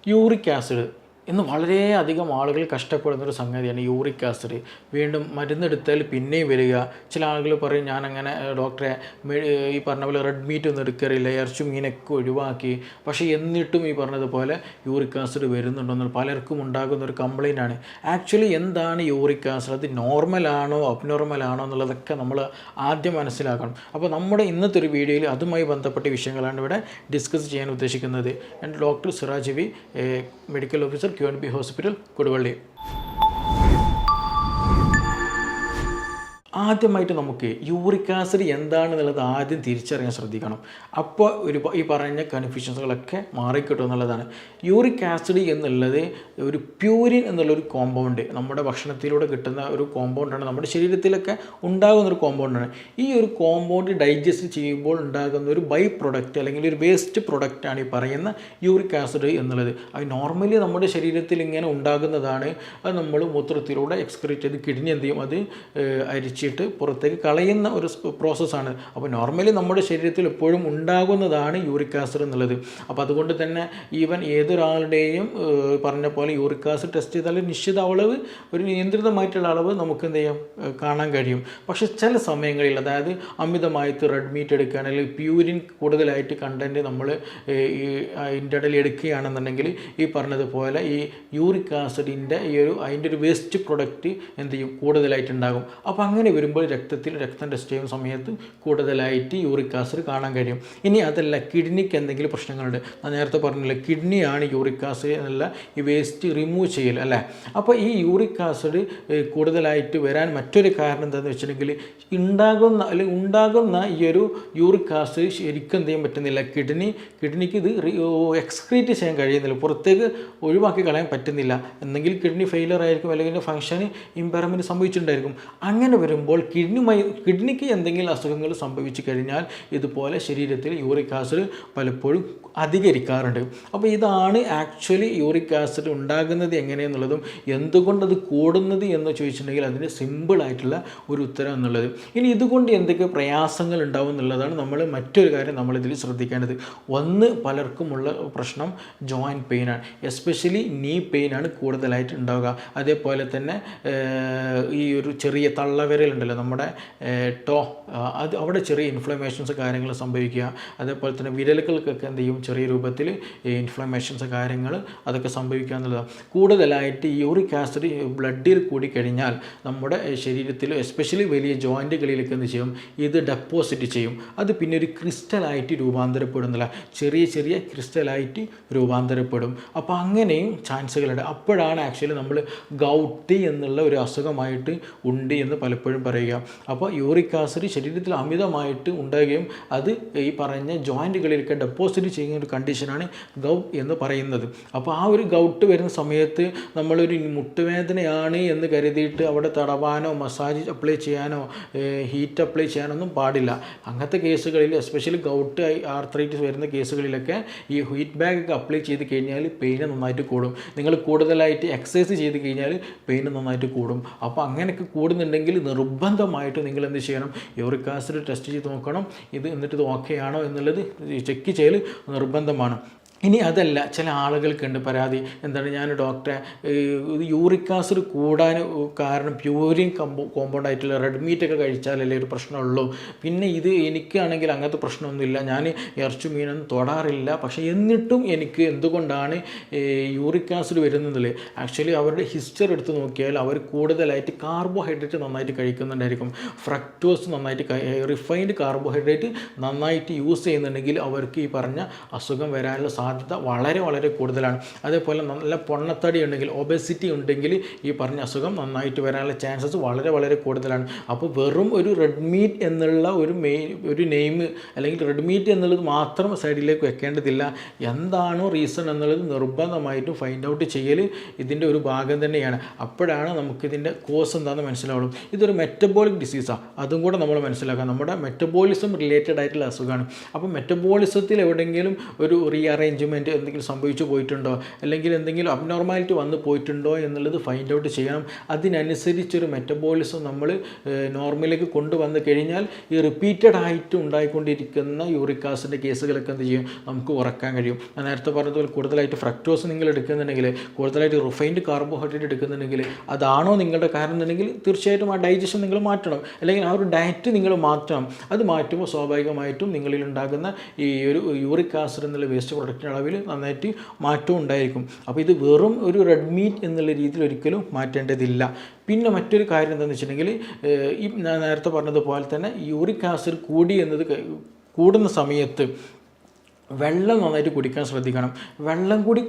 Uric acid ഇന്ന് വളരെയധികം ആളുകൾ കഷ്ടപ്പെടുന്നൊരു സംഗതിയാണ് യൂറിക് ആസിഡ്. വീണ്ടും മരുന്നെടുത്താൽ പിന്നെയും വരിക. ചില ആളുകൾ പറയും ഞാനങ്ങനെ ഡോക്ടറെ ഈ പറഞ്ഞ പോലെ റെഡ് മീറ്റ് ഒന്നും എടുക്കാറില്ല, ഇറച്ചി മീനൊക്കെ ഒഴിവാക്കി, പക്ഷേ എന്നിട്ടും ഈ പറഞ്ഞതുപോലെ യൂറിക് ആസിഡ് വരുന്നുണ്ടെന്നുള്ള പലർക്കും ഉണ്ടാകുന്ന ഒരു കംപ്ലയിൻ്റ് ആണ്. ആക്ച്വലി എന്താണ് യൂറിക് ആസിഡ്, അത് നോർമലാണോ അബ്നോർമലാണോ എന്നുള്ളതൊക്കെ നമ്മൾ ആദ്യം മനസ്സിലാക്കണം. അപ്പോൾ നമ്മുടെ ഇന്നത്തെ ഒരു വീഡിയോയിൽ അതുമായി ബന്ധപ്പെട്ട വിഷയങ്ങളാണ് ഇവിടെ ഡിസ്കസ് ചെയ്യാൻ ഉദ്ദേശിക്കുന്നത്. ഞാൻ doctor Siraj V, medical officer, QNB hospital, Koduvally. ആദ്യമായിട്ട് നമുക്ക് യൂറിക് ആസിഡ് എന്താണെന്നുള്ളത് ആദ്യം തിരിച്ചറിയാൻ ശ്രദ്ധിക്കണം. അപ്പോൾ ഈ പറഞ്ഞ കൺഫ്യൂഷൻസുകളൊക്കെ മാറിക്കിട്ടും എന്നുള്ളതാണ്. യൂറിക് ആസിഡ് എന്നുള്ളത് ഒരു പ്യൂരിൻ എന്നുള്ളൊരു കോമ്പൗണ്ട്, നമ്മുടെ ഭക്ഷണത്തിലൂടെ കിട്ടുന്ന ഒരു കോമ്പൗണ്ടാണ്, നമ്മുടെ ശരീരത്തിലൊക്കെ ഉണ്ടാകുന്നൊരു കോമ്പൗണ്ടാണ്. ഈ ഒരു കോമ്പൗണ്ട് ഡൈജസ്റ്റ് ചെയ്യുമ്പോൾ ഉണ്ടാകുന്ന ഒരു ബൈ പ്രൊഡക്റ്റ് അല്ലെങ്കിൽ ഒരു വേസ്റ്റ് പ്രൊഡക്റ്റാണ് ഈ പറയുന്ന യൂറിക് ആസിഡ് എന്നുള്ളത്. അത് നോർമലി നമ്മുടെ ശരീരത്തിൽ ഇങ്ങനെ ഉണ്ടാകുന്നതാണ്. അത് നമ്മൾ മൂത്രത്തിലൂടെ എക്സ്ക്രീറ്റ് ചെയ്ത് കിഡ്നി എന്ത് ചെയ്യും, അത് അരിച്ചിട്ട് പുറത്തേക്ക് കളയുന്ന ഒരു പ്രോസസ്സാണ്. അപ്പോൾ നോർമലി നമ്മുടെ ശരീരത്തിൽ എപ്പോഴും ഉണ്ടാകുന്നതാണ് യൂറിക് ആസിഡ് എന്നുള്ളത്. അപ്പോൾ അതുകൊണ്ട് തന്നെ ഈവൻ ഏതൊരാളുടെയും പറഞ്ഞ പോലെ യൂറിക് ആസിഡ് ടെസ്റ്റ് ചെയ്താൽ നിശ്ചിത അളവ്, ഒരു നിയന്ത്രിതമായിട്ടുള്ള അളവ് നമുക്ക് എന്ത് ചെയ്യാം, കാണാൻ കഴിയും. പക്ഷേ ചില സമയങ്ങളിൽ, അതായത് അമിതമായിട്ട് റെഡ് മീറ്റ് എടുക്കുകയാണെങ്കിൽ പ്യൂരിൻ കൂടുതലായിട്ട് കണ്ടൻറ്റ് നമ്മൾ അതിൻ്റെ ഇടയിൽ എടുക്കുകയാണെന്നുണ്ടെങ്കിൽ ഈ പറഞ്ഞതുപോലെ ഈ യൂറിക് ആസിഡിൻ്റെ അതിൻ്റെ ഒരു വേസ്റ്റ് പ്രൊഡക്റ്റ് എന്ത് ചെയ്യും, കൂടുതലായിട്ടുണ്ടാകും. അപ്പോൾ അങ്ങനെ വരുമ്പോൾ രക്തം ടെസ്റ്റ് ചെയ്യുന്ന സമയത്ത് കൂടുതലായിട്ട് യൂറിക് ആസിഡ് കാണാൻ കഴിയും. ഇനി അതല്ല, കിഡ്നിക്ക് എന്തെങ്കിലും പ്രശ്നങ്ങളുണ്ട്, ഞാൻ നേരത്തെ പറഞ്ഞില്ല, കിഡ്നിയാണ് യൂറിക് ആസിഡ് എന്നുള്ള ഈ വേസ്റ്റ് റിമൂവ് ചെയ്യൽ അല്ലേ. അപ്പോൾ ഈ യൂറിക് ആസിഡ് കൂടുതലായിട്ട് വരാൻ മറ്റൊരു കാരണം എന്താണെന്ന് വെച്ചിട്ടുണ്ടെങ്കിൽ ഉണ്ടാകുന്ന ഈ ഒരു യൂറിക് ആസിഡ് ശരിക്കും എന്ത് ചെയ്യാൻ പറ്റുന്നില്ല, കിഡ്നിക്ക് ഇത് എക്സ്ക്രീറ്റ് ചെയ്യാൻ കഴിയുന്നില്ല, പുറത്തേക്ക് ഒഴിവാക്കി കളയാൻ പറ്റുന്നില്ല. എന്തെങ്കിൽ കിഡ്നി ഫെയിലർ ആയിരിക്കും, അല്ലെങ്കിൽ ഫംഗ്ഷന് ഇമ്പയർമെൻറ്റ് സംഭവിച്ചിട്ടുണ്ടായിരിക്കും. അങ്ങനെ വരുമ്പോൾ കിഡ്നിക്ക് എന്തെങ്കിലും അസുഖങ്ങൾ സംഭവിച്ചു കഴിഞ്ഞാൽ ഇതുപോലെ ശരീരത്തിൽ യൂറിക് ആസിഡ് പലപ്പോഴും അധികരിക്കാറുണ്ട്. അപ്പോൾ ഇതാണ് ആക്ച്വലി യൂറിക് ആസിഡ് ഉണ്ടാകുന്നത് എങ്ങനെയെന്നുള്ളതും എന്തുകൊണ്ടത് കൂടുന്നത് എന്ന് ചോദിച്ചിട്ടുണ്ടെങ്കിൽ അതിന് സിമ്പിളായിട്ടുള്ള ഒരു ഉത്തരം എന്നുള്ളത്. ഇനി ഇതുകൊണ്ട് എന്തൊക്കെ പ്രയാസങ്ങൾ ഉണ്ടാവും എന്നുള്ളതാണ് മറ്റൊരു കാര്യം നമ്മളിതിൽ ശ്രദ്ധിക്കേണ്ടത്. ഒന്ന്, പലർക്കുമുള്ള പ്രശ്നം ജോയിൻറ്റ് പെയിനാണ്, എസ്പെഷ്യലി നീ പെയിനാണ് കൂടുതലായിട്ട് ഉണ്ടാവുക. അതേപോലെ തന്നെ ഈ ഒരു ചെറിയ തള്ളവിരലുണ്ടല്ലോ, നമ്മുടെ അത് അവിടെ ചെറിയ ഇൻഫ്ലമേഷൻസ് കാര്യങ്ങൾ സംഭവിക്കുക. അതേപോലെ തന്നെ വിരലുകൾക്കൊക്കെ എന്ത് ചെയ്യും, ചെറിയ രൂപത്തിൽ ഇൻഫ്ലമേഷൻസ് കാര്യങ്ങൾ അതൊക്കെ സംഭവിക്കുക എന്നുള്ളതാണ്. കൂടുതലായിട്ട് ഈ യൂറിക് ആസിഡ് ബ്ലഡിൽ കൂടിക്കഴിഞ്ഞാൽ നമ്മുടെ ശരീരത്തിൽ എസ്പെഷ്യലി വലിയ ജോയിൻറ്റുകളിലേക്ക് എന്ത് ചെയ്യും, ഇത് ഡെപ്പോസിറ്റ് ചെയ്യും. അത് പിന്നെ ഒരു ക്രിസ്റ്റലായിട്ട് രൂപാന്തരപ്പെടുന്നില്ല, ചെറിയ ക്രിസ്റ്റലായിട്ട് രൂപാന്തരപ്പെടും. അപ്പോൾ അങ്ങനെയും ചാൻസുകളുണ്ട്. അപ്പോഴാണ് ആക്ച്വലി നമ്മൾ ഗൗട്ടി എന്നുള്ള ഒരു അസുഖമായിട്ട് ഉണ്ട് എന്ന് പലപ്പോഴും പറയുക. അപ്പോൾ യൂറിക് ആസിഡ് ശരീരത്തിൽ അമിതമായിട്ട് ഉണ്ടാകുകയും അത് ഈ പറഞ്ഞ ജോയിൻറ്റുകളിലൊക്കെ ഡെപ്പോസിറ്റ് ചെയ്യുന്ന ഒരു കണ്ടീഷനാണ് ഗൗട്ട് എന്ന് പറയുന്നത്. അപ്പോൾ ആ ഒരു ഗൗട്ട് വരുന്ന സമയത്ത് നമ്മളൊരു മുട്ടുവേദനയാണ് എന്ന് കരുതിയിട്ട് അവിടെ തടവാനോ മസാജ് അപ്ലൈ ചെയ്യാനോ ഹീറ്റ് അപ്ലൈ ചെയ്യാനൊന്നും പാടില്ല. അങ്ങനത്തെ കേസുകളിൽ എസ്പെഷ്യലി ഗൗട്ട് ആർത്രൈറ്റിസ് വരുന്ന കേസുകളിലൊക്കെ ഈ ഹീറ്റ് ബാഗ് ഒക്കെ അപ്ലൈ ചെയ്ത് കഴിഞ്ഞാൽ പെയിന് നന്നായിട്ട് കൂടും. നിങ്ങൾ കൂടുതലായിട്ട് എക്സസൈസ് ചെയ്ത് കഴിഞ്ഞാൽ പെയിന് നന്നായിട്ട് കൂടും. അപ്പോൾ അങ്ങനെയൊക്കെ കൂടുന്നുണ്ടെങ്കിൽ നിർബന്ധമായിട്ട് നിങ്ങൾ എന്ത് ചെയ്യണം, യൂറിക് ആസിഡ് ടെസ്റ്റ് ചെയ്ത് നോക്കണം. എന്നിട്ട് ഇത് ഓക്കെ ആണോ എന്നുള്ളത് ചെക്ക് ചെയ്യൽ നിർബന്ധമാണ്. ഇനി അതല്ല, ചില ആളുകൾക്കുണ്ട് പരാതി, എന്താണ്, ഞാൻ ഡോക്ടറെ യൂറിക് ആസിഡ് കൂടാൻ കാരണം പ്യൂരിൻ കോമ്പൗണ്ട് ആയിട്ടുള്ള റെഡ് മീറ്റൊക്കെ കഴിച്ചാലല്ലേ ഒരു പ്രശ്നമുള്ളൂ, പിന്നെ ഇത് എനിക്കാണെങ്കിൽ അങ്ങനത്തെ പ്രശ്നമൊന്നുമില്ല, ഞാൻ ഇറച്ചി മീനൊന്നും തൊടാറില്ല, പക്ഷേ എന്നിട്ടും എനിക്ക് എന്തുകൊണ്ടാണ് യൂറിക് ആസിഡ് വരുന്നതിൽ ആക്ച്വലി അവരുടെ ഹിസ്റ്ററി എടുത്ത് നോക്കിയാൽ അവർ കൂടുതലായിട്ട് കാർബോഹൈഡ്രേറ്റ് നന്നായിട്ട് കഴിക്കുന്നുണ്ടായിരിക്കും. ഫ്രക്ടോസ് നന്നായിട്ട്, റിഫൈൻഡ് കാർബോഹൈഡ്രേറ്റ് നന്നായിട്ട് യൂസ് ചെയ്യുന്നുണ്ടെങ്കിൽ അവർക്ക് ഈ പറഞ്ഞ അസുഖം വരാനുള്ള സാധ്യത വളരെ കൂടുതലാണ്. അതേപോലെ നല്ല പൊണ്ണത്തടി ഉണ്ടെങ്കിൽ, ഒബേസിറ്റി ഉണ്ടെങ്കിൽ ഈ പറഞ്ഞ അസുഖം നന്നായിട്ട് വരാനുള്ള ചാൻസസ് വളരെ കൂടുതലാണ്. അപ്പോൾ വെറും ഒരു റെഡ് മീറ്റ് എന്നുള്ള ഒരു നെയിം അല്ലെങ്കിൽ റെഡ് മീറ്റ് എന്നുള്ളത് മാത്രം സൈഡിലേക്ക് വെക്കേണ്ടതില്ല. എന്താണോ റീസൺ എന്നുള്ളത് നിർബന്ധമായിട്ടും ഫൈൻഡ് ഔട്ട് ചെയ്യൽ ഇതിൻ്റെ ഒരു ഭാഗം തന്നെയാണ്. അപ്പോഴാണ് നമുക്കിതിൻ്റെ കോസ് എന്താണെന്ന് മനസ്സിലാവുള്ളൂ. ഇതൊരു മെറ്റബോളിക് ഡിസീസാണ്, അതും കൂടെ നമ്മൾ മനസ്സിലാക്കാം. നമ്മുടെ മെറ്റബോളിസം റിലേറ്റഡ് ആയിട്ടുള്ള അസുഖമാണ്. അപ്പോൾ മെറ്റബോളിസത്തിൽ എവിടെയെങ്കിലും ഒരു റീഅറേഞ്ച്മെൻറ്റ് അറേഞ്ച്മെൻറ്റ് എന്തെങ്കിലും സംഭവിച്ചു പോയിട്ടുണ്ടോ, അല്ലെങ്കിൽ എന്തെങ്കിലും അബ്നോർമാലിറ്റി വന്ന് പോയിട്ടുണ്ടോ എന്നുള്ളത് ഫൈൻഡ് ഔട്ട് ചെയ്യണം. അതിനനുസരിച്ചൊരു മെറ്റബോളിസം നമ്മൾ നോർമലിലേക്ക് കൊണ്ടുവന്ന് കഴിഞ്ഞാൽ ഈ റിപ്പീറ്റഡ് ആയിട്ട് ഉണ്ടായിക്കൊണ്ടിരിക്കുന്ന യൂറിക് ആസിഡിൻ്റെ കേസുകളൊക്കെ എന്ത് ചെയ്യും, നമുക്ക് കുറക്കാൻ കഴിയും. ഞാൻ നേരത്തെ പറഞ്ഞതുപോലെ കൂടുതലായിട്ട് ഫ്രക്ടോസ് നിങ്ങൾ എടുക്കുന്നുണ്ടെങ്കിൽ, കൂടുതലായിട്ട് റിഫൈൻഡ് കാർബോഹൈഡ്രേറ്റ് എടുക്കുന്നുണ്ടെങ്കിൽ, അതാണോ നിങ്ങളുടെ കാരണം എന്നുണ്ടെങ്കിൽ തീർച്ചയായിട്ടും ആ ഡൈജഷൻ നിങ്ങൾ മാറ്റണം, അല്ലെങ്കിൽ ആ ഒരു ഡയറ്റ് നിങ്ങൾ മാറ്റണം. അത് മാറ്റുമ്പോൾ സ്വാഭാവികമായിട്ടും നിങ്ങളിൽ ഉണ്ടാകുന്ന ഈ ഒരു യൂറിക് ആസിഡ് എന്നുള്ള വേസ്റ്റ് പ്രൊഡക്റ്റിൻ്റെ അളവിൽ നന്നായിട്ട് മാറ്റവും ഉണ്ടായിരിക്കും. അപ്പോൾ ഇത് വെറും ഒരു റെഡ് മീറ്റ് എന്നുള്ള രീതിയിൽ ഒരിക്കലും മാറ്റേണ്ടതില്ല. പിന്നെ മറ്റൊരു കാര്യം എന്താണെന്ന് വെച്ചിട്ടുണ്ടെങ്കിൽ, ഈ ഞാൻ നേരത്തെ പറഞ്ഞതുപോലെ തന്നെ യൂറിക് ആസിഡ് കൂടുന്ന സമയത്ത് വെള്ളം നന്നായിട്ട് കുടിക്കാൻ ശ്രദ്ധിക്കണം. വെള്ളം കൂടി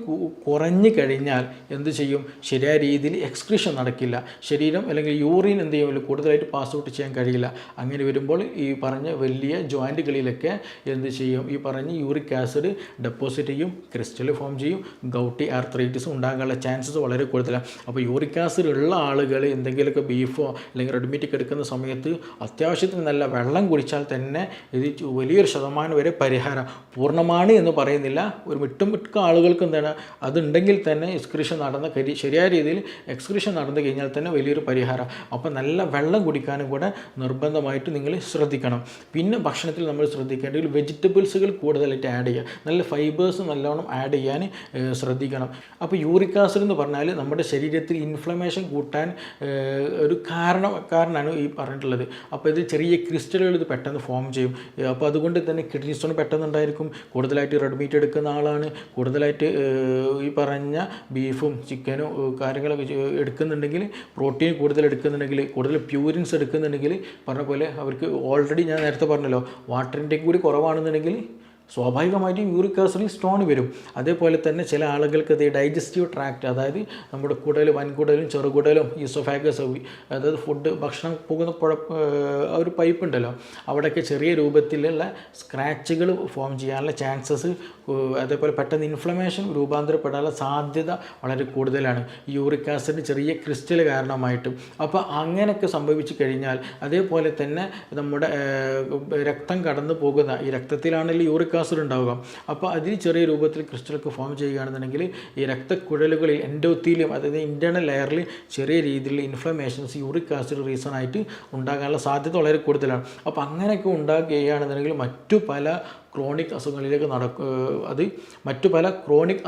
കുറഞ്ഞു കഴിഞ്ഞാൽ എന്ത് ചെയ്യും, ശരിയായ രീതിയിൽ എക്സ്ക്രീഷൻ നടക്കില്ല. ശരീരം അല്ലെങ്കിൽ യൂറിൻ എന്ത് ചെയ്യും, കൂടുതലായിട്ട് പാസ് ഔട്ട് ചെയ്യാൻ കഴിയില്ല. അങ്ങനെ വരുമ്പോൾ ഈ പറഞ്ഞ വലിയ ജോയിൻറ്റുകളിലൊക്കെ എന്ത് ചെയ്യും, ഈ പറഞ്ഞ യൂറിക് ആസിഡ് ഡെപ്പോസിറ്റ് ചെയ്യും, ക്രിസ്റ്റൽ ഫോം ചെയ്യും, ഗൗട്ടി ആർത്രൈറ്റിസ് ഉണ്ടാകാനുള്ള ചാൻസസ് വളരെ കൂടുതലാണ്. അപ്പോൾ യൂറിക് ആസിഡ് ഉള്ള ആളുകൾ എന്തെങ്കിലുമൊക്കെ ബീഫോ അല്ലെങ്കിൽ റെഡ് മീറ്റ് എടുക്കുന്ന സമയത്ത് അത്യാവശ്യത്തിന് നല്ല വെള്ളം കുടിച്ചാൽ തന്നെ ഇത് വലിയൊരു ശതമാനം വരെ പരിഹാരം പൂർണ്ണമായി എന്ന് പറയുന്നില്ല. ഒരു മിക്ക ആളുകൾക്ക് എന്താണ്, അതുണ്ടെങ്കിൽ തന്നെ എക്സ്ക്രീഷൻ ശരിയായ രീതിയിൽ എക്സ്ക്രീഷൻ നടന്നു കഴിഞ്ഞാൽ തന്നെ വലിയൊരു പരിഹാരം. അപ്പോൾ നല്ല വെള്ളം കുടിക്കാനും കൂടെ നിർബന്ധമായിട്ട് നിങ്ങൾ ശ്രദ്ധിക്കണം. പിന്നെ ഭക്ഷണത്തിൽ നമ്മൾ ശ്രദ്ധിക്കേണ്ടത് വെജിറ്റബിൾസുകൾ കൂടുതലായിട്ട് ആഡ് ചെയ്യുക, നല്ല ഫൈബേഴ്സ് നല്ലോണം ആഡ് ചെയ്യാൻ ശ്രദ്ധിക്കണം. അപ്പോൾ യൂറിക് ആസിഡ് എന്ന് പറഞ്ഞാൽ നമ്മുടെ ശരീരത്തിൽ ഇൻഫ്ലമേഷൻ കൂട്ടാൻ ഒരു കാരണമാണ് ഈ പറഞ്ഞിട്ടുള്ളത്. അപ്പോൾ ഇത് ചെറിയ ക്രിസ്റ്റലുകൾ ഇത് പെട്ടെന്ന് ഫോം ചെയ്യും. അപ്പോൾ അതുകൊണ്ട് തന്നെ കിഡ്നി സ്റ്റോൺ പെട്ടെന്നുണ്ടായിരിക്കും. കൂടുതലായിട്ട് റെഡ് മീറ്റ് എടുക്കുന്ന ആളാണ്, കൂടുതലായിട്ട് ഈ പറഞ്ഞ ബീഫും ചിക്കനും കാര്യങ്ങളൊക്കെ എടുക്കുന്നുണ്ടെങ്കിൽ, പ്രോട്ടീൻ കൂടുതൽ എടുക്കുന്നുണ്ടെങ്കിൽ, കൂടുതൽ പ്യൂരിൻസ് എടുക്കുന്നുണ്ടെങ്കിൽ, പറഞ്ഞ പോലെ അവർക്ക് ഓൾറെഡി ഞാൻ നേരത്തെ പറഞ്ഞല്ലോ വാട്ടർ ഇൻടേക്ക് കൂടി കുറവാണെന്നുണ്ടെങ്കിൽ സ്വാഭാവികമായിട്ടും യൂറിക് ആസിഡിൽ സ്റ്റോൺ വരും. അതേപോലെ തന്നെ ചില ആളുകൾക്ക് അത് ഡൈജസ്റ്റീവ് ട്രാക്റ്റ്, അതായത് നമ്മുടെ കുടൽ, വൻകുടലും ചെറുകുടലും ഈസോഫാഗസ്, അതായത് ഭക്ഷണം പോകുന്ന ഒരു പൈപ്പ് ഉണ്ടല്ലോ, അവിടെയൊക്കെ ചെറിയ രൂപത്തിലുള്ള സ്ക്രാച്ചുകൾ ഫോം ചെയ്യാനുള്ള ചാൻസസ്, അതേപോലെ പെട്ടെന്ന് ഇൻഫ്ലമേഷൻ രൂപാന്തരപ്പെടാനുള്ള സാധ്യത വളരെ കൂടുതലാണ് യൂറിക് ആസിഡ് ചെറിയ ക്രിസ്റ്റൽ കാരണമായിട്ട്. അപ്പോൾ അങ്ങനെയൊക്കെ സംഭവിച്ചു കഴിഞ്ഞാൽ, അതേപോലെ തന്നെ നമ്മുടെ രക്തം കടന്നു പോകുന്ന ഈ രക്തത്തിലാണെങ്കിൽ യൂറിക് ആസിഡ് ഉണ്ടാവുക. അപ്പോൾ അതിൽ ചെറിയ രൂപത്തിൽ ക്രിസ്റ്റലൊക്കെ ഫോം ചെയ്യുകയാണെന്നുണ്ടെങ്കിൽ ഈ രക്തക്കുഴലുകളിൽ എൻഡോത്തീലിയം, അതായത് ഇൻറ്റേർണൽ ലെയറിൽ ചെറിയ രീതിയിലുള്ള ഇൻഫ്ലമേഷൻസ് യൂറിക് ആസിഡ് റീസൺ ആയിട്ട് ഉണ്ടാകാനുള്ള സാധ്യത വളരെ കൂടുതലാണ്. അപ്പോൾ അങ്ങനെയൊക്കെ ഉണ്ടാകുകയാണെന്നുണ്ടെങ്കിൽ മറ്റു പല ക്രോണിക്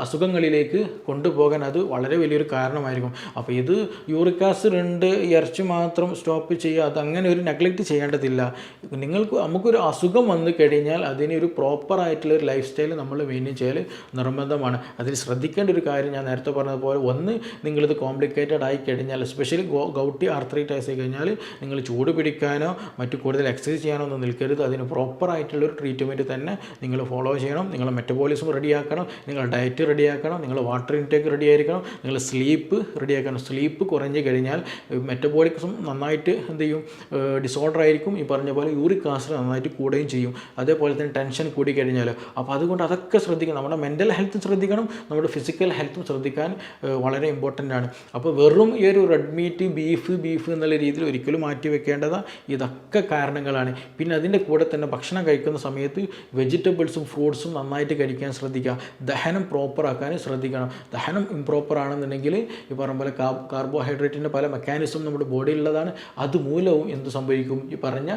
അസുഖങ്ങളിലേക്ക് കൊണ്ടുപോകാൻ അത് വളരെ വലിയൊരു കാരണമായിരിക്കും. അപ്പോൾ ഇത് യൂറിക് ആസിഡ് ഉണ്ട്, ഇറച്ചി മാത്രം സ്റ്റോപ്പ് ചെയ്യുക, അത് അങ്ങനെ ഒരു നെഗ്ലക്റ്റ് ചെയ്യേണ്ടതില്ല. നമുക്കൊരു അസുഖം വന്നു കഴിഞ്ഞാൽ അതിന് ഒരു പ്രോപ്പറായിട്ടുള്ള ഒരു ലൈഫ് സ്റ്റൈൽ നമ്മൾ മെയിൻറ്റെയിൻ ചെയ്യൽ നിർബന്ധമാണ്. അതിൽ ശ്രദ്ധിക്കേണ്ട ഒരു കാര്യം ഞാൻ നേരത്തെ പറഞ്ഞതുപോലെ, ഒന്ന് നിങ്ങളിത് കോംപ്ലിക്കേറ്റഡ് ആയി കഴിഞ്ഞാൽ, എസ്പെഷ്യലി ഗൗട്ടി ആർത്രൈറ്റിസ് ആയി കഴിഞ്ഞാൽ നിങ്ങൾ ചൂട് പിടിക്കാനോ മറ്റു കൂടുതൽ എക്സസൈസ് ചെയ്യാനോ ഒന്നും നിൽക്കരുത്. അതിന് പ്രോപ്പറായിട്ടുള്ളൊരു ട്രീറ്റ്മെൻറ്റ് തന്നെ നിങ്ങൾ ഫോളോ ചെയ്യണം. നിങ്ങളുടെ മെറ്റബോളിസം റെഡിയാക്കണം, നിങ്ങളുടെ ഡയറ്റ് റെഡിയാക്കണം, നിങ്ങളുടെ വാട്ടർ ഇൻടേക്ക് റെഡി ആയിരിക്കണം, നിങ്ങൾ സ്ലീപ്പ് റെഡിയാക്കണം. സ്ലീപ്പ് കുറഞ്ഞു കഴിഞ്ഞാൽ മെറ്റബോളിസം നന്നായിട്ട് എന്ത് ചെയ്യും, ഡിസോർഡർ ആയിരിക്കും. ഈ പറഞ്ഞ പോലെ യൂറിക് ആസിഡ് നന്നായിട്ട് കൂടുകയും ചെയ്യും. അതേപോലെ തന്നെ ടെൻഷൻ കൂടി കഴിഞ്ഞാൽ, അപ്പോൾ അതുകൊണ്ട് അതൊക്കെ ശ്രദ്ധിക്കണം. നമ്മുടെ മെൻ്റൽ ഹെൽത്ത് ശ്രദ്ധിക്കണം, നമ്മുടെ ഫിസിക്കൽ ഹെൽത്തും ശ്രദ്ധിക്കാൻ വളരെ ഇമ്പോർട്ടൻ്റ് ആണ്. അപ്പോൾ വെറും ഈ ഒരു റെഡ് മീറ്റ് ബീഫ് എന്നുള്ള രീതിയിൽ ഒരിക്കലും മാറ്റി വെക്കേണ്ടത് ഇതൊക്കെ കാരണങ്ങളാണ്. പിന്നെ അതിൻ്റെ കൂടെ തന്നെ ഭക്ഷണം കഴിക്കുന്ന സമയത്ത് വെജിറ്റബിൾസും ഫ്രൂട്ട്സും നന്നായിട്ട് കഴിക്കാൻ ശ്രദ്ധിക്കുക. ദഹനം പ്രോപ്പറാക്കാൻ ശ്രദ്ധിക്കണം. ദഹനം ഇംപ്രോപ്പർ ആണെന്നുണ്ടെങ്കിൽ ഈ പറഞ്ഞ പോലെ കാർബോഹൈഡ്രേറ്റിൻ്റെ പല മെക്കാനിസം നമ്മുടെ ബോഡിയിലുള്ളതാണ്. അതുമൂലവും എന്ത് സംഭവിക്കും, ഈ പറഞ്ഞ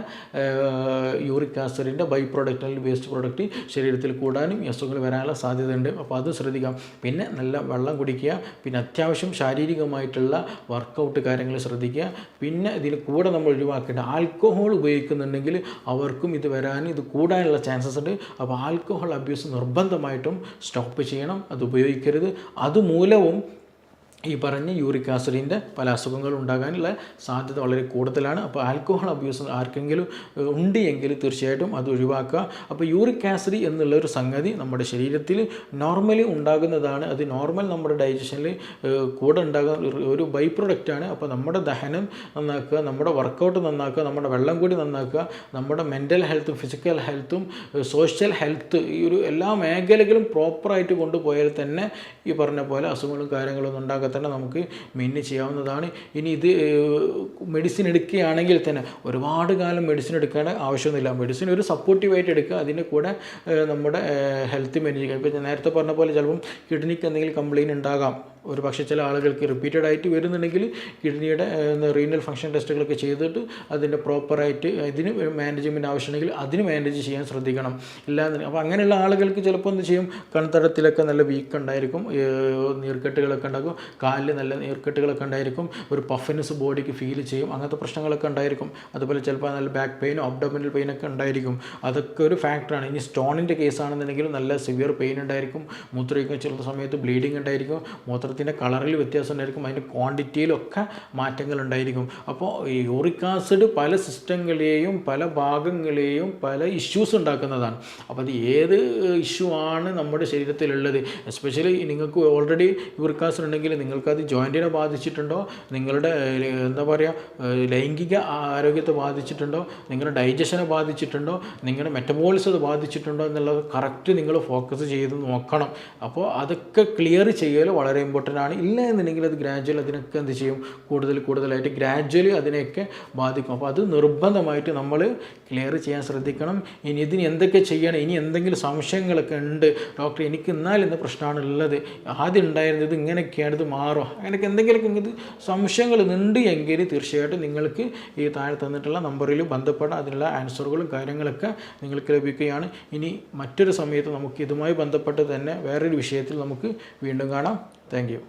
യൂറിക് ആസിഡിൻ്റെ ബൈ പ്രോഡക്റ്റ് അല്ലെങ്കിൽ വേസ്റ്റ് പ്രോഡക്റ്റ് ശരീരത്തിൽ കൂടാനും ഈ അസുഖങ്ങൾ വരാനുള്ള സാധ്യതയുണ്ട്. അപ്പോൾ അത് ശ്രദ്ധിക്കാം. പിന്നെ നല്ല വെള്ളം കുടിക്കുക, പിന്നെ അത്യാവശ്യം ശാരീരികമായിട്ടുള്ള വർക്കൗട്ട് കാര്യങ്ങൾ ശ്രദ്ധിക്കുക. പിന്നെ ഇതിൽ കൂടെ നമ്മൾ ഒഴിവാക്കേണ്ട ആൽക്കഹോൾ ഉപയോഗിക്കുന്നുണ്ടെങ്കിൽ അവർക്കും ഇത് വരാനും ഇത് കൂടാനുള്ള ചാൻസസ് ഉണ്ട്. അപ്പോൾ ആൽക്കഹോൾ അബ്യൂസ് നിർബന്ധമായിട്ടും സ്റ്റോപ്പ് ചെയ്യണം, അത് ഉപയോഗിക്കരുത്. അതുമൂലവും ഈ പറഞ്ഞ യൂറിക് ആസിഡിൻ്റെ പല അസുഖങ്ങളും ഉണ്ടാകാനുള്ള സാധ്യത വളരെ കൂടുതലാണ്. അപ്പോൾ ആൽക്കഹോൾ അബ്യൂസ് ആർക്കെങ്കിലും ഉണ്ട് എങ്കിൽ തീർച്ചയായിട്ടും അത് ഒഴിവാക്കുക. അപ്പോൾ യൂറിക് ആസിഡ് എന്നുള്ളൊരു സംഗതി നമ്മുടെ ശരീരത്തിൽ നോർമലി ഉണ്ടാകുന്നതാണ്. അത് നോർമൽ നമ്മുടെ ഡൈജഷനിൽ കൂടെ ഉണ്ടാകുന്ന ഒരു ബൈ പ്രൊഡക്റ്റാണ്. അപ്പോൾ നമ്മുടെ ദഹനം നന്നാക്കുക, നമ്മുടെ വർക്കൗട്ട് നന്നാക്കുക, നമ്മുടെ വെള്ളം കൂടി നന്നാക്കുക, നമ്മുടെ മെൻ്റൽ ഹെൽത്തും ഫിസിക്കൽ ഹെൽത്തും സോഷ്യൽ ഹെൽത്ത്, ഈ ഒരു എല്ലാ മേഖലകളും പ്രോപ്പറായിട്ട് കൊണ്ടുപോയാൽ തന്നെ ഈ പറഞ്ഞ പോലെ അസുഖങ്ങളും കാര്യങ്ങളൊന്നും ഉണ്ടാകത്തില്ല. തന്നെ നമുക്ക് മെയിൻറ്റെയിൻ ചെയ്യാവുന്നതാണ്. ഇനി ഇത് മെഡിസിൻ എടുക്കുകയാണെങ്കിൽ തന്നെ ഒരുപാട് കാലം മെഡിസിൻ എടുക്കേണ്ട ആവശ്യമൊന്നുമില്ല. മെഡിസിൻ ഒരു സപ്പോർട്ടീവായിട്ട് എടുക്കുക, അതിൻ്റെ കൂടെ നമ്മുടെ ഹെൽത്ത് മാനേജ് ചെയ്യുക. ഇപ്പോൾ ഞാൻ നേരത്തെ പറഞ്ഞ പോലെ ചിലപ്പം കിഡ്നിക്ക് എന്തെങ്കിലും കംപ്ലയിൻറ്റ് ഉണ്ടാകാം. ഒരു പക്ഷേ ചില ആളുകൾക്ക് റിപ്പീറ്റഡ് ആയിട്ട് വരുന്നുണ്ടെങ്കിൽ കിഡ്നിയുടെ റീനൽ ഫംഗ്ഷൻ ടെസ്റ്റുകളൊക്കെ ചെയ്തിട്ട് അതിൻ്റെ പ്രോപ്പറായിട്ട് ഇതിന് മാനേജ്മെൻറ്റ് ആവശ്യമുണ്ടെങ്കിൽ അതിന് മാനേജ് ചെയ്യാൻ ശ്രദ്ധിക്കണം. ഇല്ലാന്ന് അപ്പോൾ അങ്ങനെയുള്ള ആളുകൾക്ക് ചിലപ്പോൾ എന്ത് ചെയ്യും, കൺതടത്തിലൊക്കെ നല്ല വീക്ക് ഉണ്ടായിരിക്കും, നീർക്കെട്ടുകളൊക്കെ ഉണ്ടാകും, കാലിൽ നല്ല നീർക്കെട്ടുകളൊക്കെ ഉണ്ടായിരിക്കും, ഒരു പഫിനെസ് ബോഡിക്ക് ഫീൽ ചെയ്യും, അങ്ങനത്തെ പ്രശ്നങ്ങളൊക്കെ ഉണ്ടായിരിക്കും. അതുപോലെ ചിലപ്പോൾ നല്ല ബാക്ക് പെയിനോ അബ്ഡോമിനൽ പെയിനൊക്കെ ഉണ്ടായിരിക്കും. അതൊക്കെ ഒരു ഫാക്ടറാണ്. ഇനി സ്റ്റോണിൻ്റെ കേസാണെന്നുണ്ടെങ്കിലും നല്ല സിവിയർ പെയിൻ ഉണ്ടായിരിക്കും, മൂത്രമൊഴിക്കുന്ന ചില സമയത്ത് ബ്ലീഡിങ് ഉണ്ടായിരിക്കും, മൂത്രത്തിൻ്റെ കളറിൽ വ്യത്യാസം ഉണ്ടായിരിക്കും, അതിൻ്റെ ക്വാണ്ടിറ്റിയിലൊക്കെ മാറ്റങ്ങൾ ഉണ്ടായിരിക്കും. അപ്പോൾ ഈ യൂറിക് ആസിഡ് പല സിസ്റ്റങ്ങളെയും പല ഭാഗങ്ങളെയും പല ഇഷ്യൂസ് ഉണ്ടാക്കുന്നതാണ്. അപ്പോൾ അത് ഏത് ഇഷ്യൂ ആണ് നമ്മുടെ ശരീരത്തിലുള്ളത്, എസ്പെഷ്യലി നിങ്ങൾക്ക് ഓൾറെഡി യൂറിക് ആസിഡ് ഉണ്ടെങ്കിൽ നിങ്ങൾക്കത് ജോയിൻറ്റിനെ ബാധിച്ചിട്ടുണ്ടോ, നിങ്ങളുടെ എന്താ പറയുക ലൈംഗിക ആരോഗ്യത്തെ ബാധിച്ചിട്ടുണ്ടോ, നിങ്ങളുടെ ഡൈജഷനെ ബാധിച്ചിട്ടുണ്ടോ, നിങ്ങളുടെ മെറ്റബോളിസം ബാധിച്ചിട്ടുണ്ടോ എന്നുള്ളത് കറക്റ്റ് നിങ്ങൾ ഫോക്കസ് ചെയ്ത് നോക്കണം. അപ്പോൾ അതൊക്കെ ക്ലിയർ ചെയ്യൽ വളരെ ഇമ്പോർട്ടൻ്റ് ആണ്. ഇല്ല എന്നുണ്ടെങ്കിൽ അത് ഗ്രാജ്വലി അതിനൊക്കെ എന്ത് ചെയ്യും, കൂടുതലായിട്ട് ഗ്രാജ്വലി അതിനെയൊക്കെ ബാധിക്കും. അപ്പോൾ അത് നിർബന്ധമായിട്ട് നമ്മൾ ക്ലിയർ ചെയ്യാൻ ശ്രദ്ധിക്കണം. ഇനി ഇതിന് എന്തൊക്കെ ചെയ്യണം, ഇനി എന്തെങ്കിലും സംശയങ്ങളൊക്കെ ഉണ്ട്, ഡോക്ടർ എനിക്ക് എന്നാൽ ഇന്ന പ്രശ്നമാണ് ഉള്ളത്, ആദ്യം ഉണ്ടായിരുന്നത് ഇത് ഇങ്ങനെയൊക്കെയാണ്, ഇത് മാറുമോ, അങ്ങനെയൊക്കെ എന്തെങ്കിലുമൊക്കെ ഇത് സംശയങ്ങൾ ഉണ്ട് എങ്കിൽ തീർച്ചയായിട്ടും നിങ്ങൾക്ക് ഈ താഴെ തന്നിട്ടുള്ള നമ്പറിൽ ബന്ധപ്പെടാം. അതിനുള്ള ആൻസറുകളും കാര്യങ്ങളൊക്കെ നിങ്ങൾക്ക് ലഭിക്കുകയാണ്. ഇനി മറ്റൊരു സമയത്ത് നമുക്ക് ഇതുമായി ബന്ധപ്പെട്ട് തന്നെ വേറൊരു വിഷയത്തിൽ നമുക്ക് വീണ്ടും കാണാം. Thank you.